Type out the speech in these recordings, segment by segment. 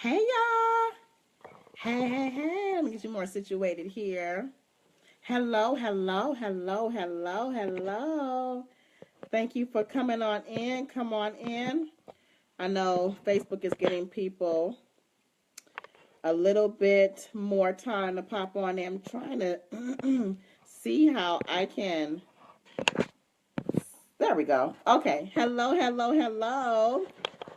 Hey y'all. Hey. Let me get you more situated here. Hello. Thank you for coming on in. Come on in. I know Facebook is getting people a little bit more time to pop on in. I'm trying to see how I can. There we go. Okay. Hello.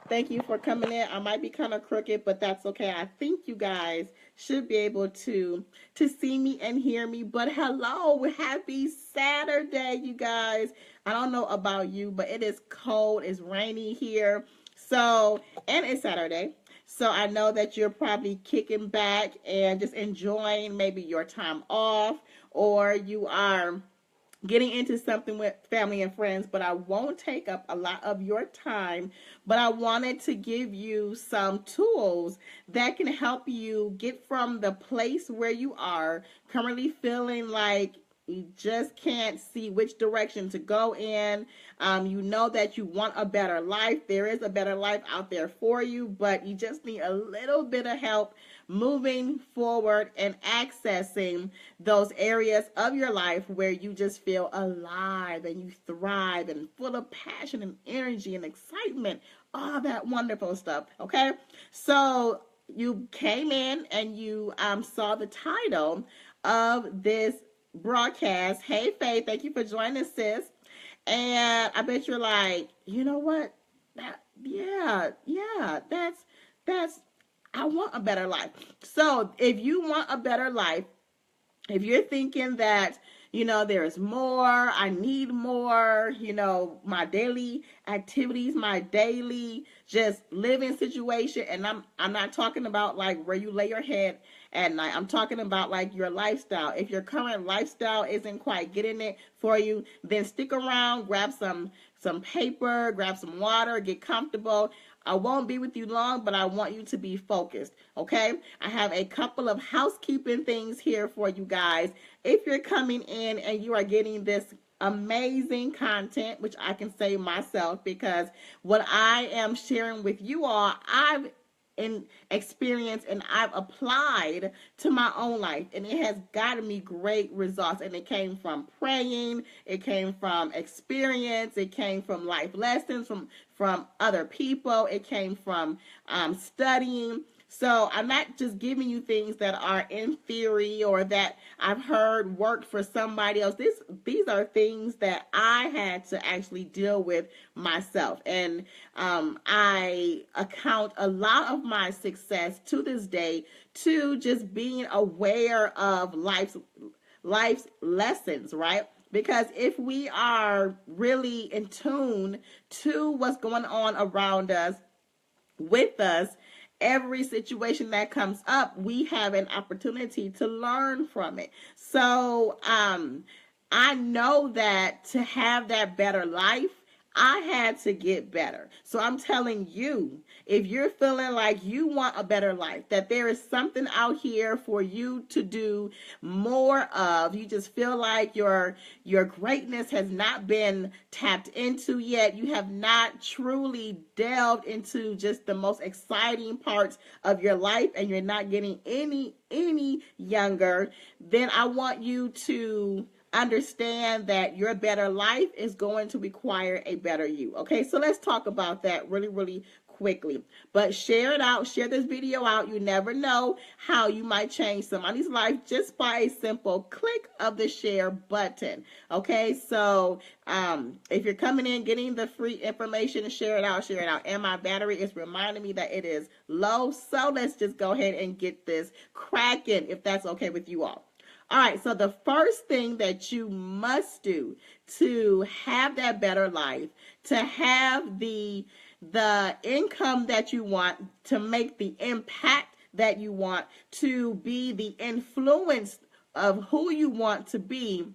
Thank you for coming in. I might be kind of crooked, but that's okay. I think you guys should be able to see me and hear me. But hello, happy Saturday, you guys. I don't know about you, but it is cold. It's rainy here. So, and it's Saturday. So I know that you're probably kicking back and just enjoying maybe your time off, or you are getting into something with family and friends, but I won't take up a lot of your time. But I wanted to give you some tools that can help you get from the place where you are, currently feeling like you just can't see which direction to go in. You know that you want a better life. There is a better life out there for you, but you just need a little bit of help moving forward and accessing those areas of your life where you just feel alive and you thrive and full of passion and energy and excitement, all that wonderful stuff. Okay, so you came in and you saw the title of this broadcast. Hey Faith, thank you for joining us, sis. And I bet you're like, you know what, yeah, that's I want a better life. So if you want a better life, if you're thinking that, there's more, I need more, my daily activities, my daily just living situation, and I'm not talking about like where you lay your head at night. I'm talking about like your lifestyle. If your current lifestyle isn't quite getting it for you, then stick around, grab some paper, grab some water, get comfortable. I won't be with you long, but I want you to be focused, okay? I have a couple of housekeeping things here for you guys. If you're coming in and you are getting this amazing content, which I can say myself, because what I am sharing with you all, I've experienced and I've applied to my own life, and it has gotten me great results. And it came from praying, it came from experience, it came from life lessons from other people, it came from studying. So I'm not just giving you things that are in theory or that I've heard worked for somebody else. These are things that I had to actually deal with myself. And I account a lot of my success to this day to just being aware of life's lessons, right? Because if we are really in tune to what's going on around us, with us, every situation that comes up, we have an opportunity to learn from it. So I know that to have that better life, I had to get better. So I'm telling you, if you're feeling like you want a better life, that there is something out here for you to do more of, you just feel like your greatness has not been tapped into yet, you have not truly delved into just the most exciting parts of your life, and you're not getting any younger, then I want you to understand that your better life is going to require a better you. Okay, so let's talk about that really quickly. But share it out, share this video out. You never know how you might change somebody's life just by a simple click of the share button. Okay, so if you're coming in getting the free information, share it out. And my battery is reminding me that it is low, so let's just go ahead and get this cracking, if that's okay with you all. All right, so the first thing that you must do to have that better life, to have the income that you want, to make the impact that you want, to be the influence of who you want to be,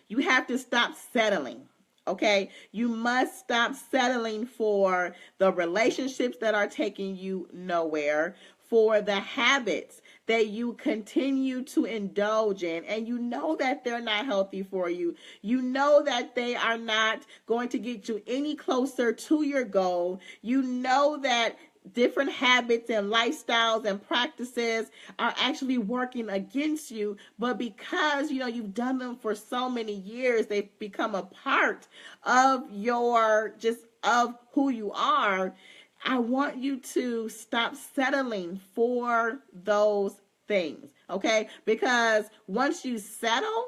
you have to stop settling. Okay, you must stop settling for the relationships that are taking you nowhere, for the habits that you continue to indulge in, and you know that they're not healthy for you. You know that they are not going to get you any closer to your goal. You know that different habits and lifestyles and practices are actually working against you, but because you've done them for so many years, they've become a part of your just of who you are. I want you to stop settling for those things, okay? Because once you settle,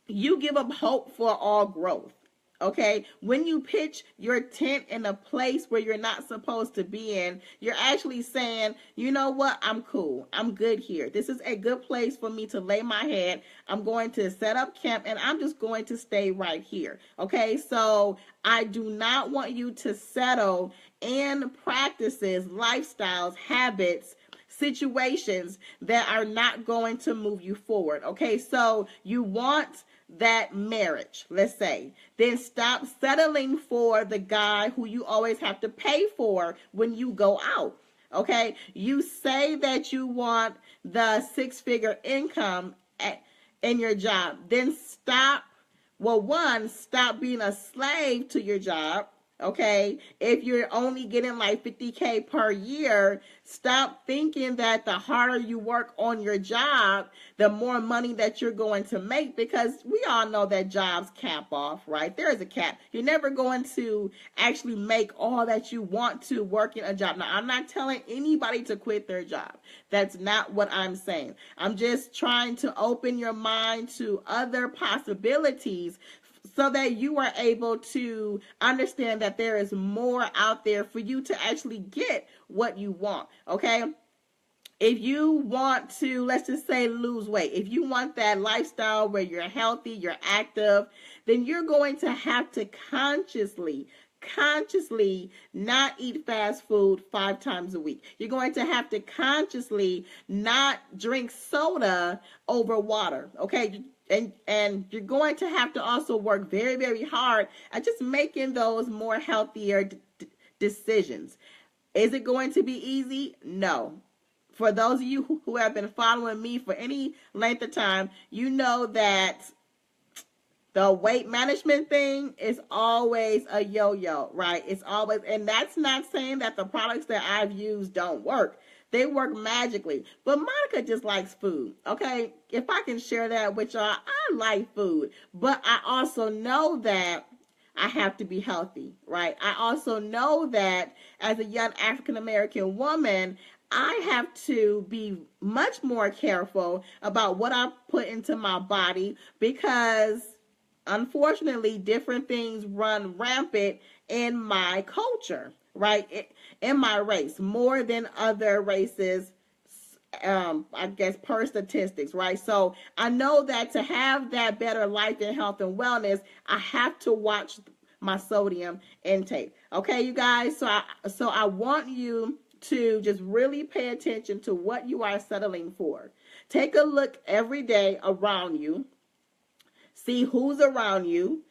you give up hope for all growth. Okay, when you pitch your tent in a place where you're not supposed to be in, you're actually saying, you know what, I'm cool. I'm good here. This is a good place for me to lay my head. I'm going to set up camp and I'm just going to stay right here. Okay, so I do not want you to settle in practices, lifestyles, habits, situations that are not going to move you forward. Okay, so you want that marriage, let's say, then stop settling for the guy who you always have to pay for when you go out. Okay, you say that you want the six-figure income in your job, then stop. Well, one, stop being a slave to your job. Okay, if you're only getting like 50K per year, stop thinking that the harder you work on your job, the more money that you're going to make, because we all know that jobs cap off, right? There is a cap. You're never going to actually make all that you want to working a job. Now, I'm not telling anybody to quit their job. That's not what I'm saying. I'm just trying to open your mind to other possibilities so that you are able to understand that there is more out there for you to actually get what you want, okay? If you want to, let's just say, lose weight, if you want that lifestyle where you're healthy, you're active, then you're going to have to consciously not eat fast food 5 times a week. You're going to have to consciously not drink soda over water, okay? And you're going to have to also work very, very hard at just making those more healthier decisions. Is it going to be easy? No. For those of you who have been following me for any length of time, you know that the weight management thing is always a yo-yo, right? It's always, and that's not saying that the products that I've used don't work. They work magically. But Monica just likes food, okay? If I can share that with y'all, I like food. But I also know that I have to be healthy, right? I also know that as a young African-American woman, I have to be much more careful about what I put into my body, because unfortunately, different things run rampant in my culture, right? In my race, more than other races, I guess, per statistics, right? So I know that to have that better life and health and wellness, I have to watch my sodium intake. Okay, you guys? So I want you to just really pay attention to what you are settling for. Take a look every day around you. See who's around you.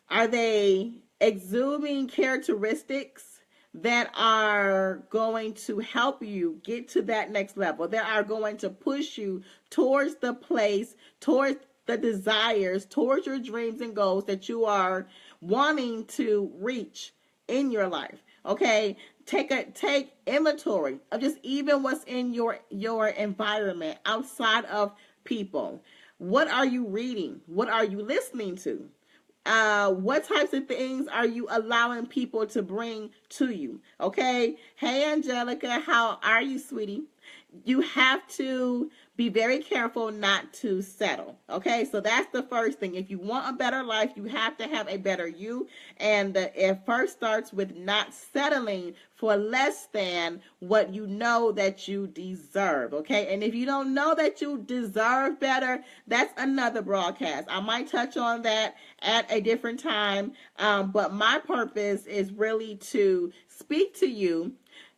Are they exuding characteristics that are going to help you get to that next level, that are going to push you towards the place, towards the desires, towards your dreams and goals that you are wanting to reach in your life? Okay, take inventory of just even what's in your environment outside of people. What are you reading? What are you listening to? What types of things are you allowing people to bring to you? Okay. Hey, Angelica, how are you, sweetie? You have to be very careful not to settle. Okay, so that's the first thing. If you want a better life, you have to have a better you. And it first starts with not settling for less than what you know that you deserve. Okay, and if you don't know that you deserve better, that's another broadcast. I might touch on that at a different time. But my purpose is really to speak to you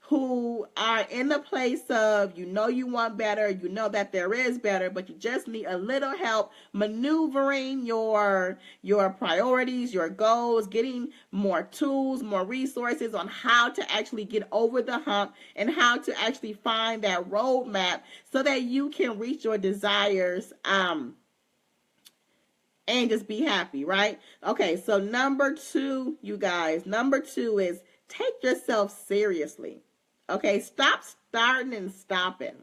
who are in the place of, you want better, you know that there is better, but you just need a little help maneuvering your priorities, your goals, getting more tools, more resources on how to actually get over the hump and how to actually find that roadmap so that you can reach your desires and just be happy, right? Okay, so number 2, you guys, number 2 is take yourself seriously. Okay, stop starting and stopping.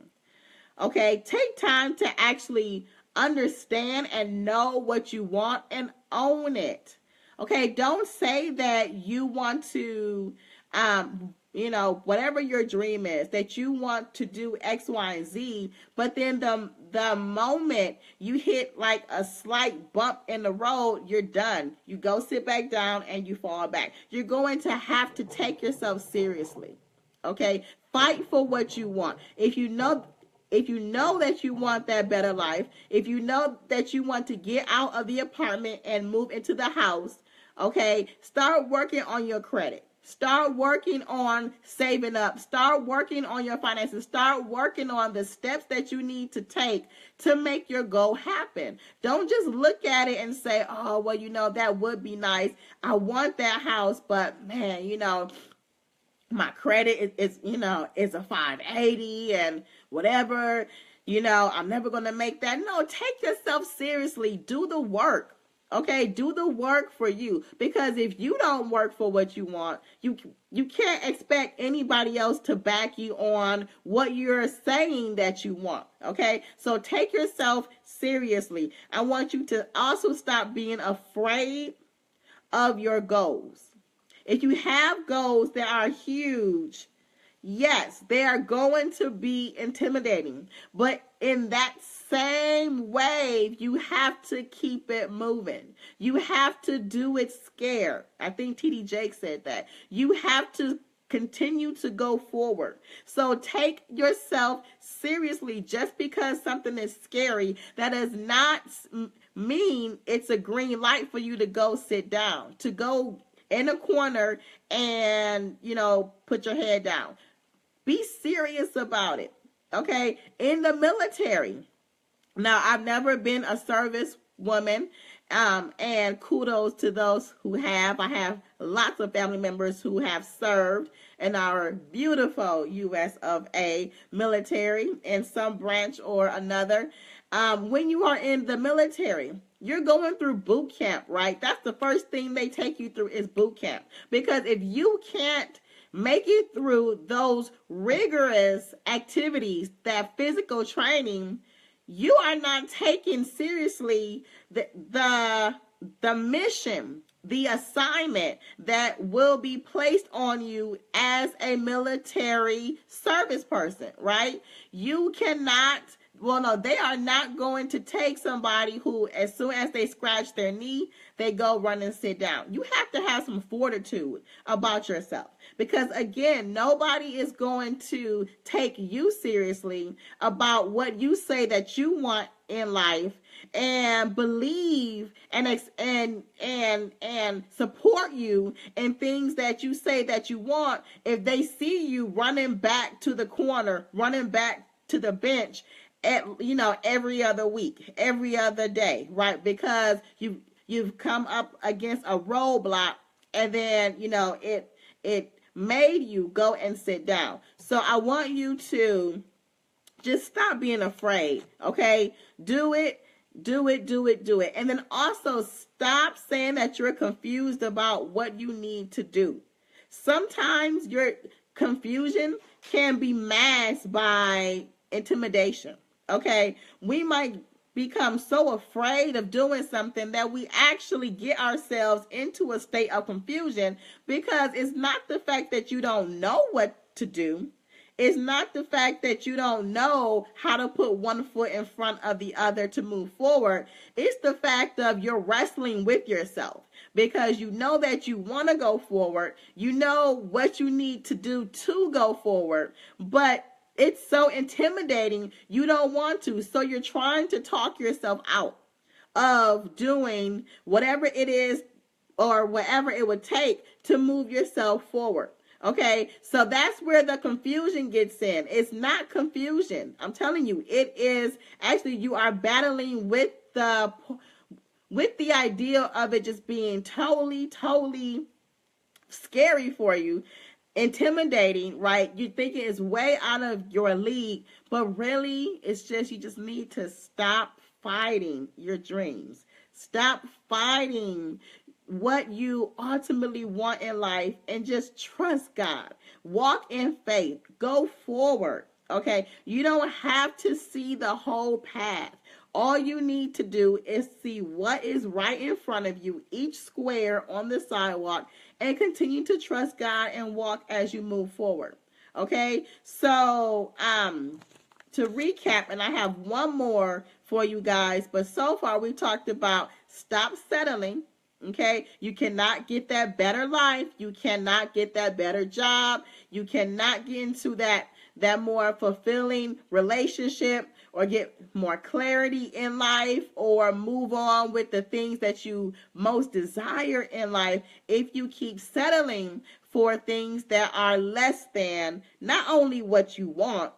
Okay, take time to actually understand and know what you want and own it. Okay, don't say that you want to, whatever your dream is, that you want to do X, Y, and Z, but then the moment you hit like a slight bump in the road, you're done. You go sit back down and you fall back. You're going to have to take yourself seriously. Okay, fight for what you want. If you know that you want that better life, if you know that you want to get out of the apartment and move into the house, okay, start working on your credit. Start working on saving up. Start working on your finances. Start working on the steps that you need to take to make your goal happen. Don't just look at it and say, oh, well, that would be nice. I want that house, but man, my credit is a 580 and whatever, I'm never going to make that. No, take yourself seriously. Do the work. Okay, do the work for you, because if you don't work for what you want, you can't expect anybody else to back you on what you're saying that you want. Okay, so take yourself seriously. I want you to also stop being afraid of your goals. If you have goals that are huge, yes, they are going to be intimidating. But in that same wave, you have to keep it moving. You have to do it scared. I think T.D. Jakes said that. You have to continue to go forward. So take yourself seriously. Just because something is scary, that does not mean it's a green light for you to go sit down, to go in a corner and, put your head down. Be serious about it. Okay? In the military. Now, I've never been a service woman, and kudos to those who have. I have lots of family members who have served in our beautiful U.S. of A. military in some branch or another. When you are in the military, you're going through boot camp, right? That's the first thing they take you through is boot camp. Because if you can't make it through those rigorous activities, that physical training, you are not taking seriously the mission, the assignment that will be placed on you as a military service person, right? You cannot. Well, no, they are not going to take somebody who, as soon as they scratch their knee, they go run and sit down. You have to have some fortitude about yourself. Because, again, nobody is going to take you seriously about what you say that you want in life and believe and support you in things that you say that you want if they see you running back to the corner, running back to the bench every other week, every other day, right? Because you've come up against a roadblock, and then it made you go and sit down. So I want you to just stop being afraid. Okay, do it. And then also stop saying that you're confused about what you need to do. Sometimes your confusion can be masked by intimidation. Okay, we might become so afraid of doing something that we actually get ourselves into a state of confusion, because it's not the fact that you don't know what to do. It's not the fact that you don't know how to put one foot in front of the other to move forward. It's the fact of you're wrestling with yourself, because you know that you want to go forward. You know what you need to do to go forward, but it's so intimidating, you don't want to. So you're trying to talk yourself out of doing whatever it is or whatever it would take to move yourself forward. Okay, so that's where the confusion gets in. It's not confusion. I'm telling you, it is actually you are battling with the idea of it just being totally scary for you. Intimidating, right? You think it's way out of your league, but really it's just, you just need to stop fighting your dreams. Stop fighting what you ultimately want in life and just trust God. Walk in faith. Go forward. Okay? You don't have to see the whole path. All you need to do is see what is right in front of you, each square on the sidewalk, and continue to trust God and walk as you move forward. Okay? So, to recap, and I have one more for you guys, but so far we talked about stop settling. Okay, you cannot get that better life. You cannot get that better job. You cannot get into that more fulfilling relationship or get more clarity in life or move on with the things that you most desire in life if you keep settling for things that are less than not only what you want,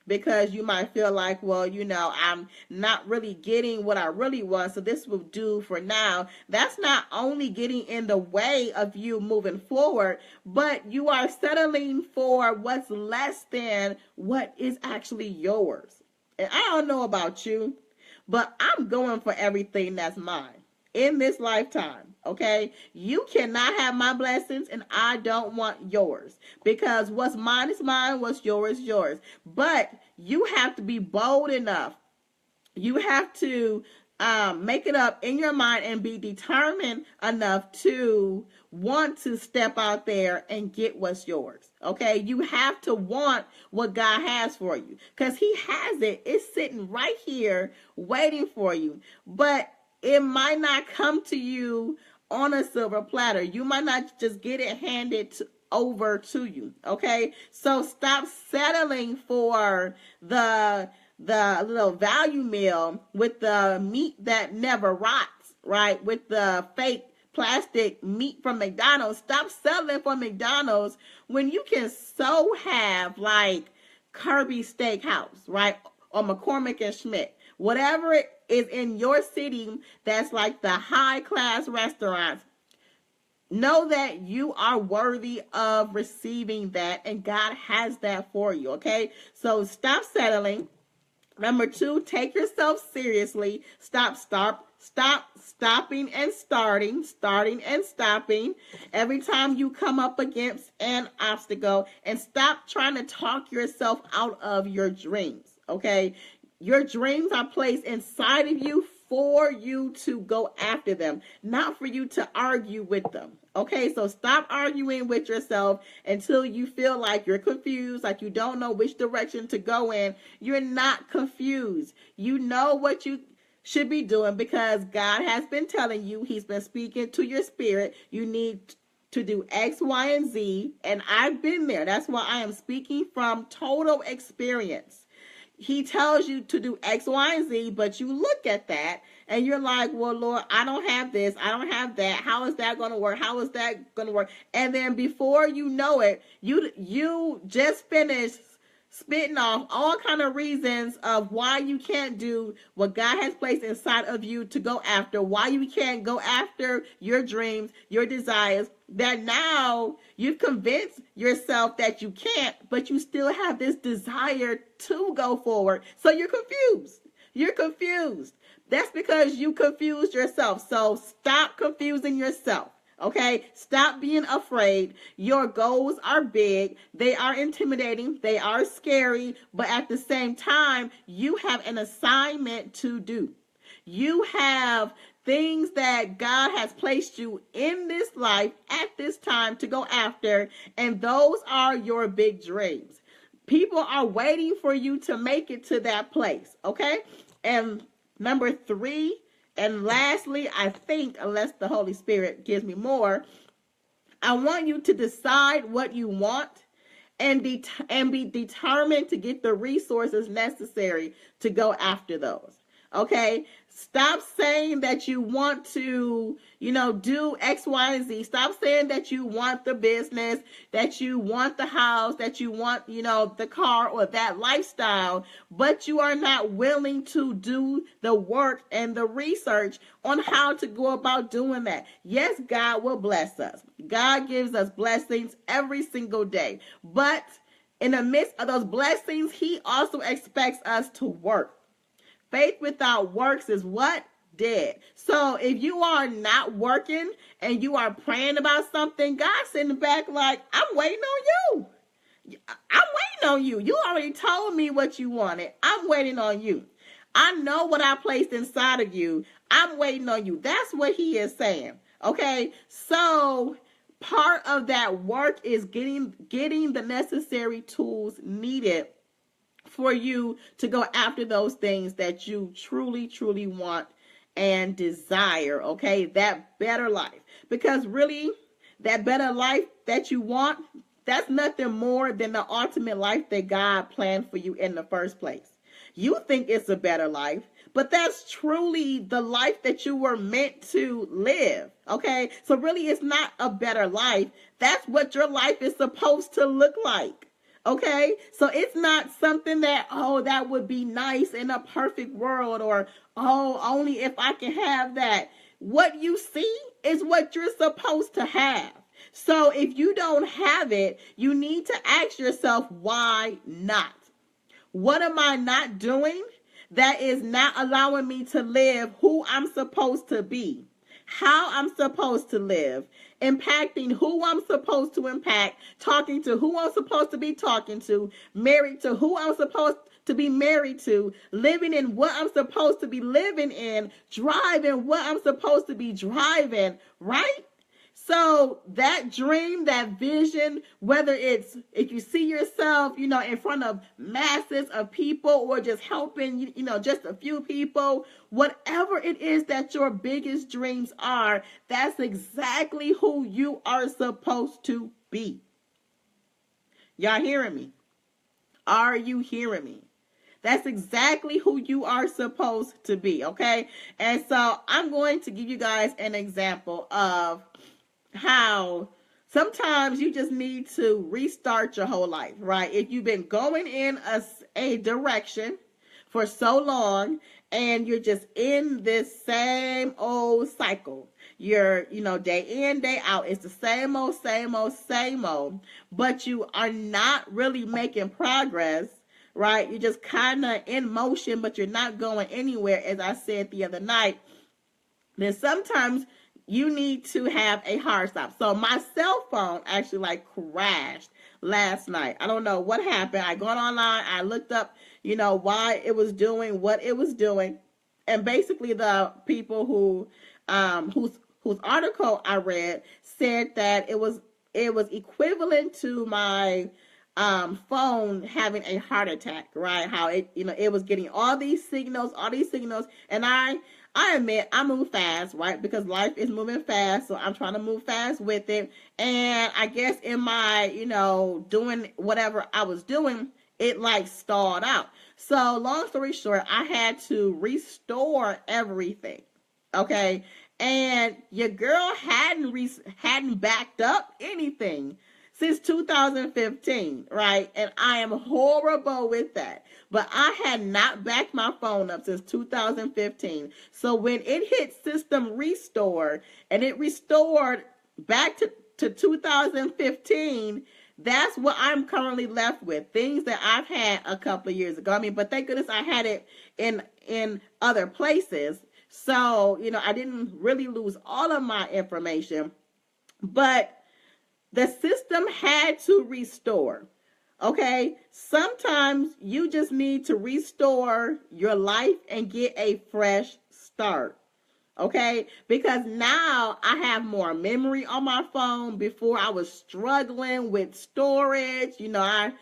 because you might feel like, well, I'm not really getting what I really want, so this will do for now. That's not only getting in the way of you moving forward, but you are settling for what's less than what is actually yours. And I don't know about you, but I'm going for everything that's mine in this lifetime. Okay, you cannot have my blessings and I don't want yours, because what's mine is mine, what's yours is yours. But you have to be bold enough. You have to make it up in your mind and be determined enough to want to step out there and get what's yours. Okay, you have to want what God has for you, because He has it. It's sitting right here waiting for you. But it might not come to you on a silver platter. You might not just get it handed over to you. Okay, so stop settling for the little value meal with the meat that never rots, right? With the fake plastic meat from McDonald's. Stop settling for McDonald's when you can so have like Kirby Steakhouse, right? Or McCormick and Schmidt. Whatever it is in your city that's like the high class restaurants, know that you are worthy of receiving that, and God has that for you. Okay, so stop settling. Number 2, take yourself seriously. Stop stopping and starting and stopping every time you come up against an obstacle, and stop trying to talk yourself out of your dreams. Okay, your dreams are placed inside of you for you to go after them, not for you to argue with them. Okay, so stop arguing with yourself until you feel like you're confused, like you don't know which direction to go in. You're not confused. You know what you should be doing because God has been telling you. He's been speaking to your spirit. You need to do X, Y, and Z, and I've been there. That's why I am speaking from total experience. He tells you to do X, Y, and Z, but you look at that and you're like, well, Lord, I don't have this. I don't have that. How is that going to work? How is that going to work? And then before you know it, you just finished spitting off all kind of reasons of why you can't do what God has placed inside of you to go after, why you can't go after your dreams, your desires, that now you've convinced yourself that you can't, but you still have this desire to go forward. So you're confused. You're confused. That's because you confused yourself. So stop confusing yourself. Okay, stop being afraid. Your goals are big. They are intimidating. They are scary. But at the same time, you have an assignment to do. You have things that God has placed you in this life at this time to go after. And those are your big dreams. People are waiting for you to make it to that place. Okay, and number 3, and lastly, I think, unless the Holy Spirit gives me more, I want you to decide what you want and be determined to get the resources necessary to go after those. Okay? Stop saying that you want to, do X, Y, and Z. Stop saying that you want the business, that you want the house, that you want, the car or that lifestyle, but you are not willing to do the work and the research on how to go about doing that. Yes, God will bless us. God gives us blessings every single day. But in the midst of those blessings, He also expects us to work. Faith without works is what? dead. So if you are not working and you are praying about something, God's sitting back like, I'm waiting on you. I'm waiting on you. You already told me what you wanted. I'm waiting on you. I know what I placed inside of you. I'm waiting on you. That's what he is saying. Okay? So part of that work is getting the necessary tools needed for you to go after those things that you truly, truly want and desire. Okay? That better life. Because really, that better life that you want, that's nothing more than the ultimate life that God planned for you in the first place. You think it's a better life, but that's truly the life that you were meant to live. Okay? So really, it's not a better life. That's what your life is supposed to look like. Okay? So it's not something that, oh, that would be nice in a perfect world, or, oh, only if I can have that. What you see is what you're supposed to have. So if you don't have it, you need to ask yourself, why not? What am I not doing that is not allowing me to live who I'm supposed to be? How I'm supposed to live, impacting who I'm supposed to impact, talking to who I'm supposed to be talking to, married to who I'm supposed to be married to, living in what I'm supposed to be living in, driving what I'm supposed to be driving, right? So that dream, that vision, whether it's, if you see yourself, in front of masses of people, or just helping, just a few people, whatever it is that your biggest dreams are, that's exactly who you are supposed to be. Y'all hearing me? Are you hearing me? That's exactly who you are supposed to be, okay? And so I'm going to give you guys an example of how sometimes you just need to restart your whole life, right? If you've been going in a direction for so long and you're just in this same old cycle, you're, day in, day out, it's the same old, but you are not really making progress, right? You're just kind of in motion, but you're not going anywhere, as I said the other night. Then sometimes you need to have a hard stop. So my cell phone actually crashed last night. I don't know what happened. I got online. I looked up, why it was doing what it was doing. And basically the people whose article I read said that it was equivalent to my phone having a heart attack, right? How it was getting all these signals, and I admit I move fast, right? Because life is moving fast, so I'm trying to move fast with it. And I guess in my, doing whatever I was doing, it stalled out. So long story short, I had to restore everything. Okay. And your girl hadn't backed up anything since 2015, right? And I am horrible with that. But I had not backed my phone up since 2015. So when it hit system restore and it restored back to 2015, that's what I'm currently left with. Things that I've had a couple of years ago. But thank goodness I had it in other places. So, I didn't really lose all of my information. But the system had to restore. Okay? Sometimes you just need to restore your life and get a fresh start. Okay? Because now I have more memory on my phone. Before I was struggling with storage. I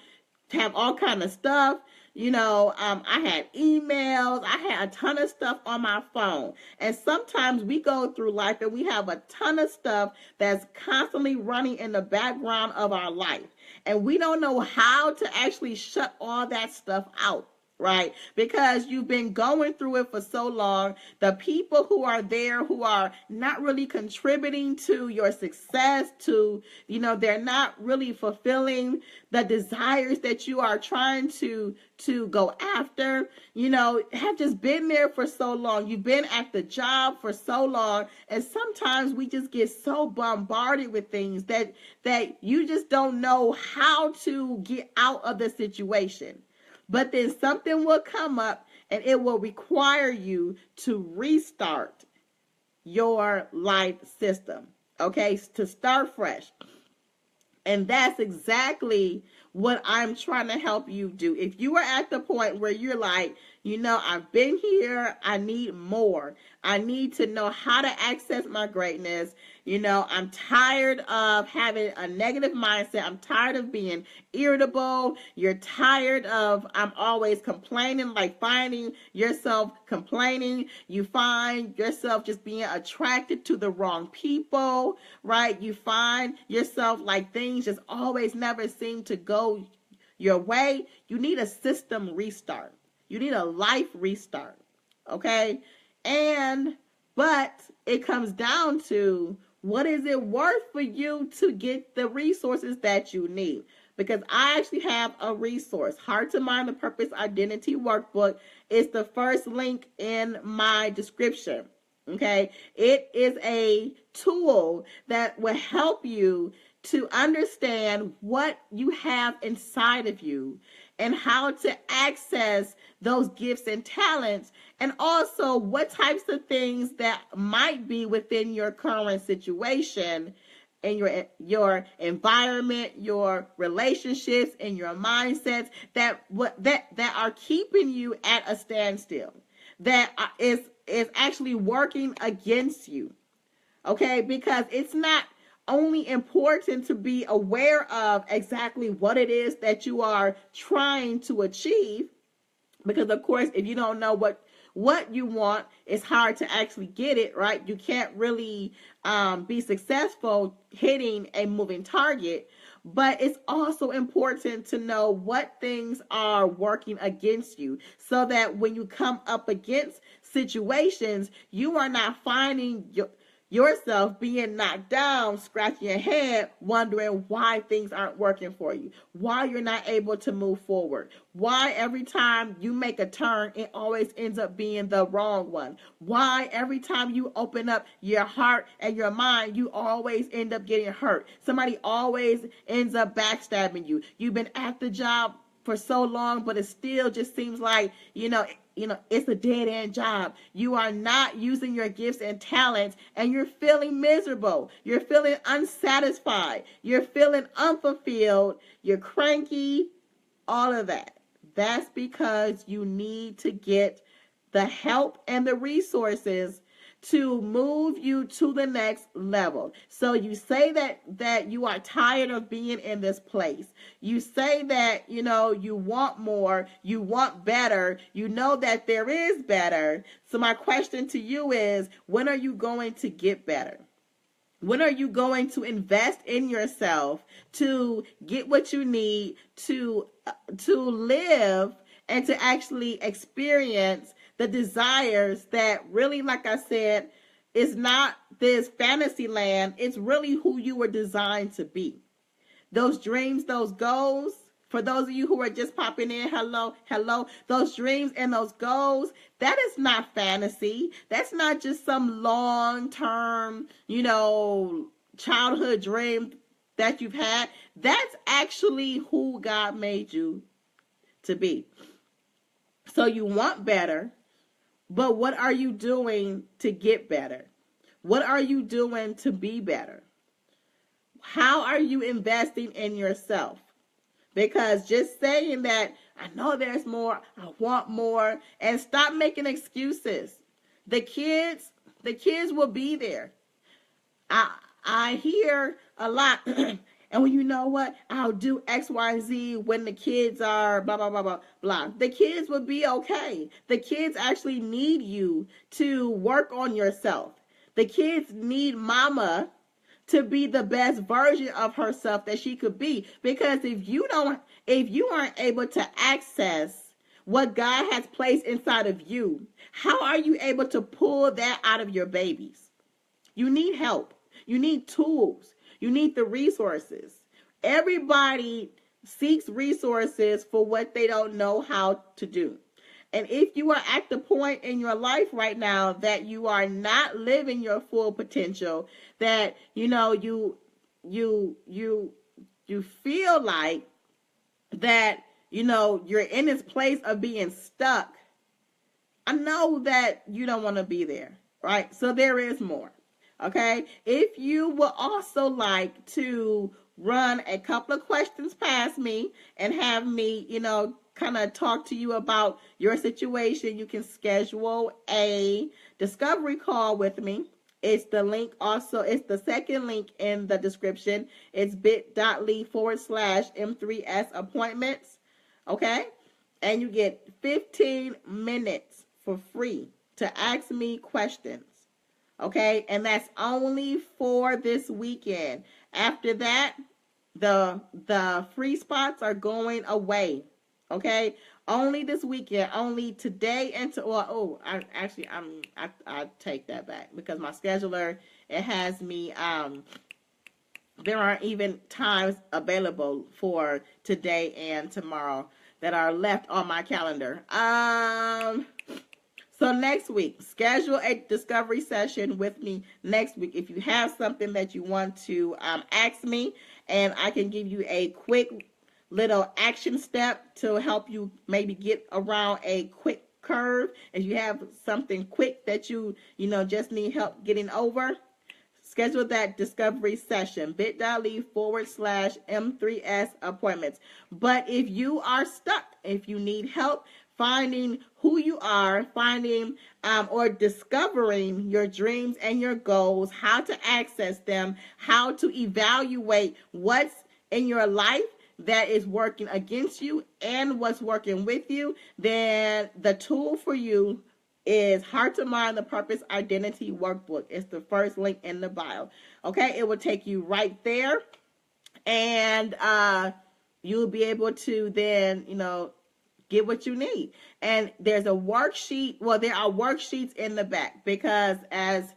have all kind of stuff. I had emails. I had a ton of stuff on my phone. And sometimes we go through life and we have a ton of stuff that's constantly running in the background of our life. And we don't know how to actually shut all that stuff out. Right? Because you've been going through it for so long. The people who are there who are not really contributing to your success, they're not really fulfilling the desires that you are trying to go after, have just been there for so long. You've been at the job for so long. And sometimes we just get so bombarded with things that you just don't know how to get out of the situation. But then something will come up and it will require you to restart your life system, okay, to start fresh. And that's exactly what I'm trying to help you do. If you are at the point where you're like, I've been here, I need more. I need to know how to access my greatness. I'm tired of having a negative mindset. I'm tired of being irritable. You're tired of, I'm always complaining, like finding yourself complaining. You find yourself just being attracted to the wrong people, right? You find yourself like things just always never seem to go your way. You need a system restart. You need a life restart. Okay? But it comes down to, what is it worth for you to get the resources that you need? Because I actually have a resource. Heart to Mind, the Purpose Identity Workbook is the first link in my description. Okay? It is a tool that will help you to understand what you have inside of you and how to access those gifts and talents, and also what types of things that might be within your current situation, in your environment, your relationships, and your mindsets that are keeping you at a standstill, that is actually working against you. Okay, because it's not only important to be aware of exactly what it is that you are trying to achieve, because of course, if you don't know what you want, it's hard to actually get it, right? You can't really be successful hitting a moving target. But it's also important to know what things are working against you, so that when you come up against situations, you are not finding yourself being knocked down, scratching your head, wondering why things aren't working for you, why you're not able to move forward, why every time you make a turn, it always ends up being the wrong one, why every time you open up your heart and your mind, you always end up getting hurt. Somebody always ends up backstabbing you. You've been at the job for so long, but it still just seems like, it's a dead end job. You are not using your gifts and talents, and you're feeling miserable. You're feeling unsatisfied. You're feeling unfulfilled. You're cranky, all of that. That's because you need to get the help and the resources to move you to the next level. So you say that you are tired of being in this place. You say that, you want more, you want better, you know that there is better. So my question to you is, when are you going to get better? When are you going to invest in yourself to get what you need to live and to actually experience the desires that really, like I said, is not this fantasy land. It's really who you were designed to be. Those dreams, those goals, for those of you who are just popping in, hello, those dreams and those goals, that is not fantasy. That's not just some long-term, childhood dream that you've had. That's actually who God made you to be. So you want better, but what are you doing to get better? What are you doing to be better? How are you investing in yourself? Because just saying that, I know there's more, I want more, and stop making excuses. The kids will be there. I hear a lot, and when you know what, I'll do X, Y, Z when the kids are blah, blah, blah, blah, blah. The kids will be okay. The kids actually need you to work on yourself. The kids need mama to be the best version of herself that she could be. Because if you aren't able to access what God has placed inside of you, how are you able to pull that out of your babies? You need help. You need tools. You need the resources. Everybody seeks resources for what they don't know how to do. And if you are at the point in your life right now that you are not living your full potential, that you feel like that you're in this place of being stuck, I know that you don't want to be there, right? So there is more. Okay. If you would also like to run a couple of questions past me and have me, kind of talk to you about your situation, you can schedule a discovery call with me. It's the link also, it's the second link in the description. It's bit.ly/M3S appointments. Okay. And you get 15 minutes for free to ask me questions. Okay, and that's only for this weekend. After that, the free spots are going away. Okay, only this weekend, only today and I take that back because my scheduler, it has me there aren't even times available for today and tomorrow that are left on my calendar. So next week, schedule a discovery session with me next week. If you have something that you want to ask me, and I can give you a quick little action step to help you maybe get around a quick curve. If you have something quick that you just need help getting over, schedule that discovery session, bit.ly/M3S appointments. But if you are stuck, if you need help finding who you are, finding or discovering your dreams and your goals, how to access them, how to evaluate what's in your life that is working against you and what's working with you, then the tool for you is Heart to Mind, the Purpose Identity Workbook. It's the first link in the bio. Okay, it will take you right there, and you'll be able to then, get what you need. And there's a worksheet. Well, there are worksheets in the back because, as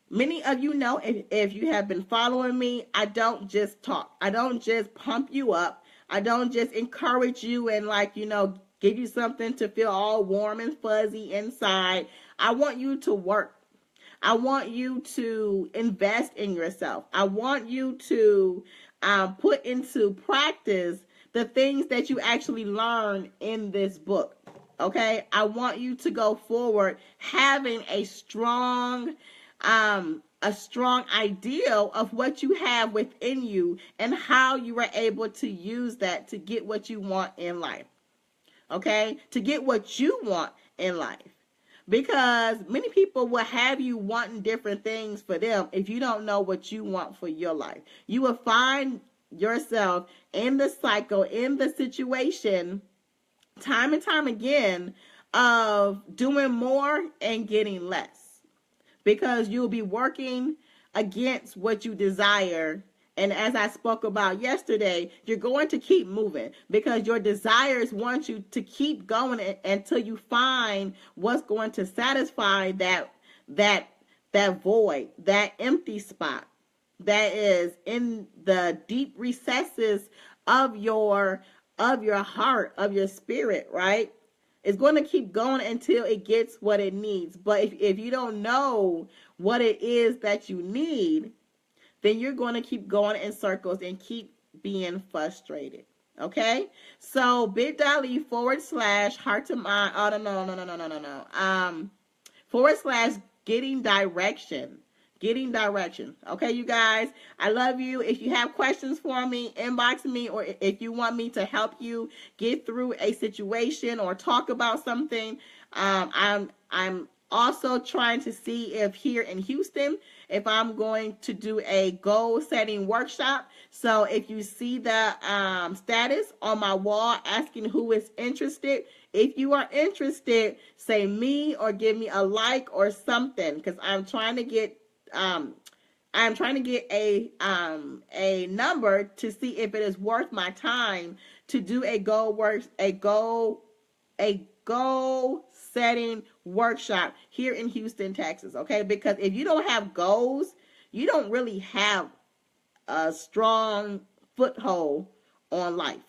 many of you know, if you have been following me, I don't just talk. I don't just pump you up. I don't just encourage you and give you something to feel all warm and fuzzy inside. I want you to work. I want you to invest in yourself. I want you to put into practice the things that you actually learn in this book. Okay? I want you to go forward having a strong ideal of what you have within you and how you are able to use that to get what you want in life. Okay? To get what you want in life. Because many people will have you wanting different things for them if you don't know what you want for your life. You will find yourself in the cycle, in the situation, time and time again, of doing more and getting less. Because you'll be working against what you desire. And as I spoke about yesterday, you're going to keep moving because your desires want you to keep going until you find what's going to satisfy that void, that empty spot that is in the deep recesses of your heart, of your spirit, right? It's going to keep going until it gets what it needs. But if you don't know what it is that you need, then you're going to keep going in circles and keep being frustrated. Okay? So bit.ly /heart to mind. Oh, no. / getting direction. Getting direction. Okay, you guys? I love you. If you have questions for me, inbox me, or if you want me to help you get through a situation or talk about something, I'm also trying to see if here in Houston, if I'm going to do a goal setting workshop. So if you see the status on my wall asking who is interested, if you are interested, say me or give me a like or something, because I'm trying to get a number to see if it is worth my time to do a goal setting workshop here in Houston, Texas. Okay, because if you don't have goals, you don't really have a strong foothold on life.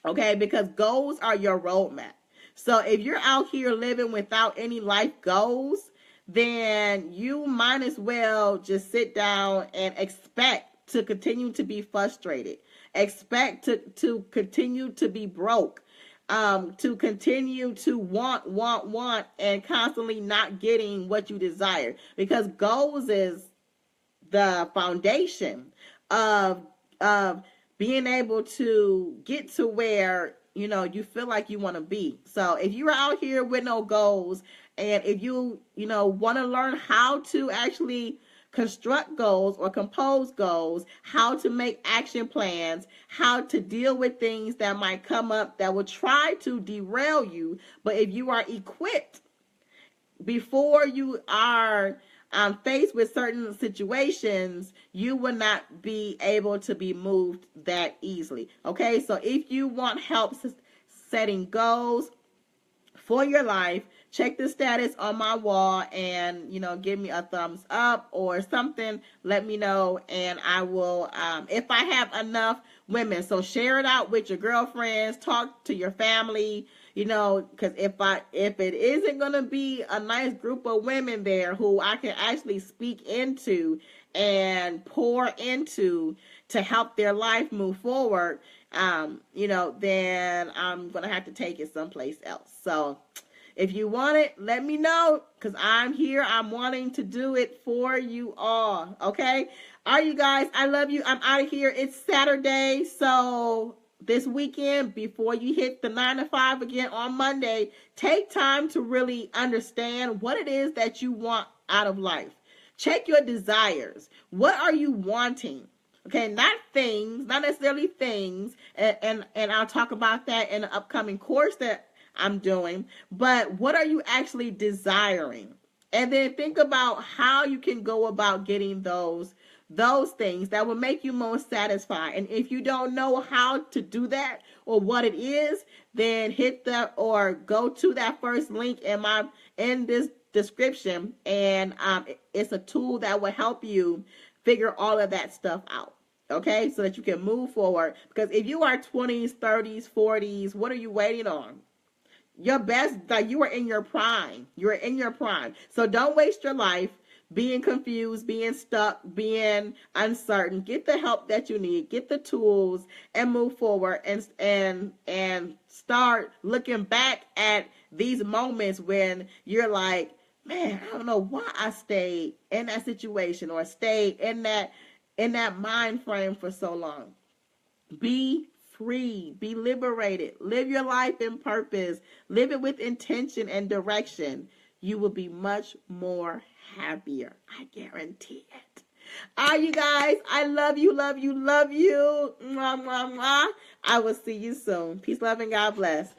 Okay, because goals are your roadmap. So if you're out here living without any life goals, then you might as well just sit down and expect to continue to be frustrated. Expect to continue to be broke. to continue to want, and constantly not getting what you desire. Because goals is the foundation of of being able to get to where you feel like you want to be. So if you're out here with no goals, and if you want to learn how to actually construct goals or compose goals, how to make action plans, how to deal with things that might come up that will try to derail you, but if you are equipped before you are faced with certain situations, you will not be able to be moved that easily. Okay, so if you want help setting goals for your life, check the status on my wall and give me a thumbs up or something. Let me know, and I will, if I have enough women, so share it out with your girlfriends, talk to your family, because if it isn't gonna be a nice group of women there who I can actually speak into and pour into to help their life move forward, then I'm gonna have to take it someplace else. So if you want it, let me know, because I'm here. I'm wanting to do it for you all. Okay? All right, you guys, I love you. I'm out of here. It's Saturday, so this weekend, before you hit the 9 to 5 again on Monday, take time to really understand what it is that you want out of life. Check your desires. What are you wanting? Okay, not things, not necessarily things, and I'll talk about that in the upcoming course that I'm doing, but what are you actually desiring? And then think about how you can go about getting those things that will make you most satisfied. And if you don't know how to do that or what it is, then hit that or go to that first link in this description, and it's a tool that will help you figure all of that stuff out. Okay, so that you can move forward. Because if you are 20s, 30s, 40s, what are you waiting on? Your best, like, you are in your prime. You're in your prime. So don't waste your life being confused, being stuck, being uncertain. Get the help that you need. Get the tools and move forward, and start looking back at these moments when you're like, man, I don't know why I stayed in that situation or stayed in that mind frame for so long. Be free, be liberated, live your life in purpose, live it with intention and direction. You will be much more happier. I guarantee it. All right, you guys, I love you, love you, love you. Mwah, mwah, mwah. I will see you soon. Peace, love, and God bless.